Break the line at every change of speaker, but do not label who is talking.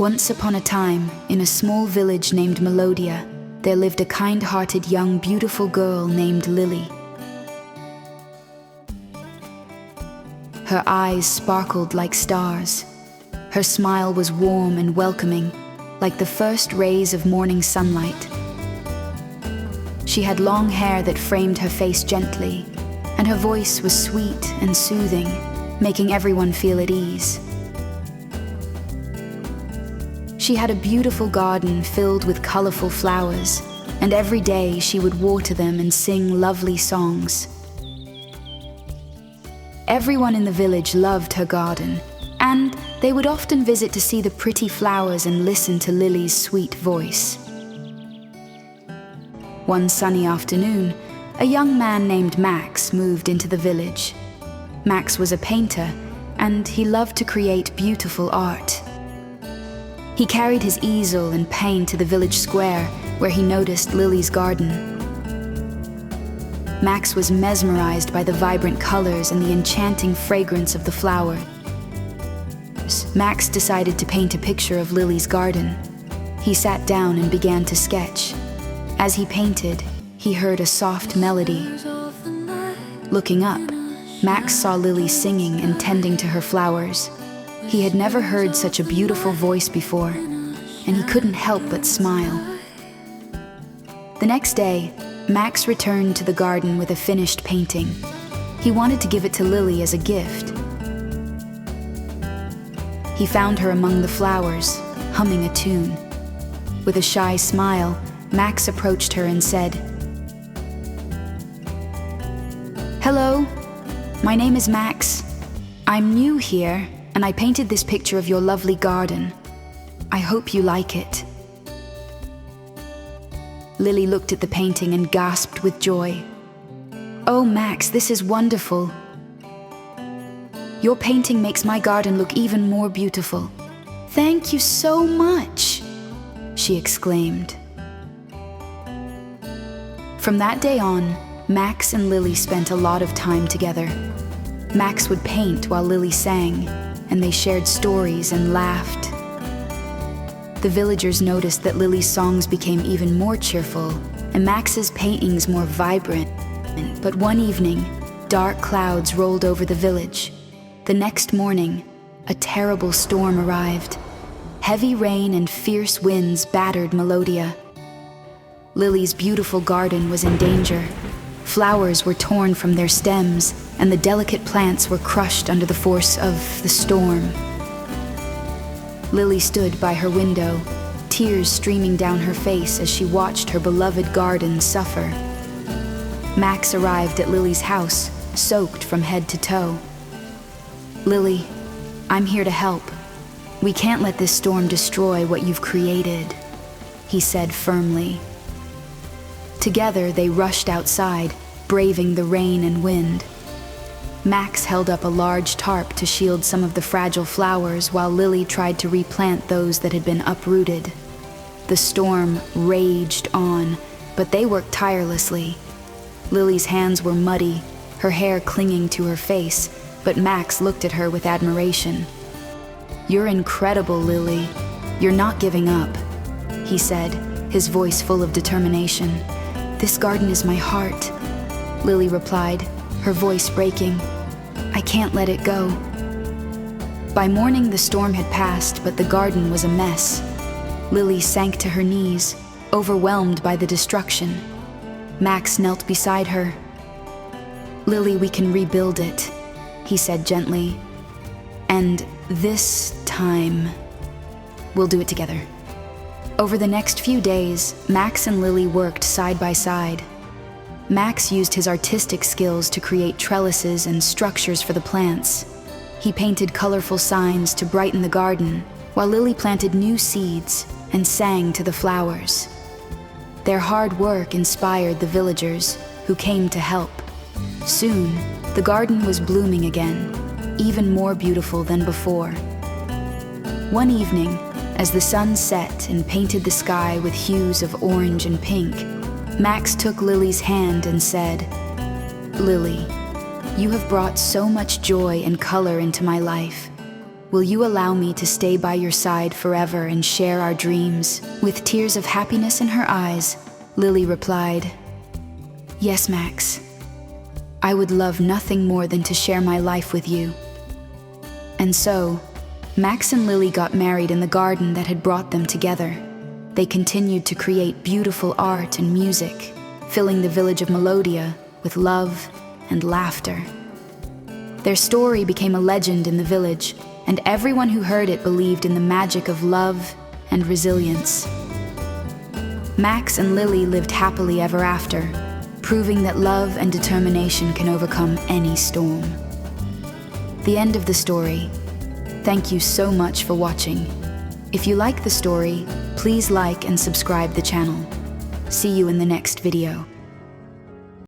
Once upon a time, in a small village named Melodia, there lived a kind-hearted young beautiful girl named Lily. Her eyes sparkled like stars. Her smile was warm and welcoming, like the first rays of morning sunlight. She had long hair that framed her face gently, and her voice was sweet and soothing, making everyone feel at ease. She had a beautiful garden filled with colorful flowers, and every day she would water them and sing lovely songs. Everyone in the village loved her garden, and they would often visit to see the pretty flowers and listen to Lily's sweet voice. One sunny afternoon, a young man named Max moved into the village. Max was a painter, and he loved to create beautiful art. He carried his easel and paint to the village square, where he noticed Lily's garden. Max was mesmerized by the vibrant colors and the enchanting fragrance of the flowers. Max decided to paint a picture of Lily's garden. He sat down and began to sketch. As he painted, he heard a soft melody. Looking up, Max saw Lily singing and tending to her flowers. He had never heard such a beautiful voice before, and he couldn't help but smile. The next day, Max returned to the garden with a finished painting. He wanted to give it to Lily as a gift. He found her among the flowers, humming a tune. With a shy smile, Max approached her and said, "Hello, my name is Max. I'm new here, and I painted this picture of your lovely garden. I hope you like it." Lily looked at the painting and gasped with joy. "Oh, Max, this is wonderful. Your painting makes my garden look even more beautiful. Thank you so much," she exclaimed. From that day on, Max and Lily spent a lot of time together. Max would paint while Lily sang, and they shared stories and laughed. The villagers noticed that Lily's songs became even more cheerful, and Max's paintings more vibrant. But one evening, dark clouds rolled over the village. The next morning, a terrible storm arrived. Heavy rain and fierce winds battered Melodia. Lily's beautiful garden was in danger. Flowers were torn from their stems, and the delicate plants were crushed under the force of the storm. Lily stood by her window, tears streaming down her face as she watched her beloved garden suffer. Max arrived at Lily's house, soaked from head to toe. "Lily, I'm here to help. We can't let this storm destroy what you've created," he said firmly. Together, they rushed outside, braving the rain and wind. Max held up a large tarp to shield some of the fragile flowers, while Lily tried to replant those that had been uprooted. The storm raged on, but they worked tirelessly. Lily's hands were muddy, her hair clinging to her face, but Max looked at her with admiration. "You're incredible, Lily. You're not giving up," he said, his voice full of determination. "This garden is my heart," Lily replied, her voice breaking. "I can't let it go." By morning, the storm had passed, but the garden was a mess. Lily sank to her knees, overwhelmed by the destruction. Max knelt beside her. "Lily, we can rebuild it," he said gently. "And this time, we'll do it together." Over the next few days, Max and Lily worked side by side. Max used his artistic skills to create trellises and structures for the plants. He painted colorful signs to brighten the garden, while Lily planted new seeds and sang to the flowers. Their hard work inspired the villagers, who came to help. Soon, the garden was blooming again, even more beautiful than before. One evening, as the sun set and painted the sky with hues of orange and pink, Max took Lily's hand and said, "Lily, you have brought so much joy and color into my life. will you allow me to stay by your side forever and share our dreams?" With tears of happiness in her eyes, Lily replied, "Yes, Max. I would love nothing more than to share my life with you." And so, Max and Lily got married in the garden that had brought them together. They continued to create beautiful art and music, filling the village of Melodia with love and laughter. Their story became a legend in the village, and everyone who heard it believed in the magic of love and resilience. Max and Lily lived happily ever after, proving that love and determination can overcome any storm. The end of the story. Thank you so much for watching. If you like the story, please like and subscribe the channel. See you in the next video.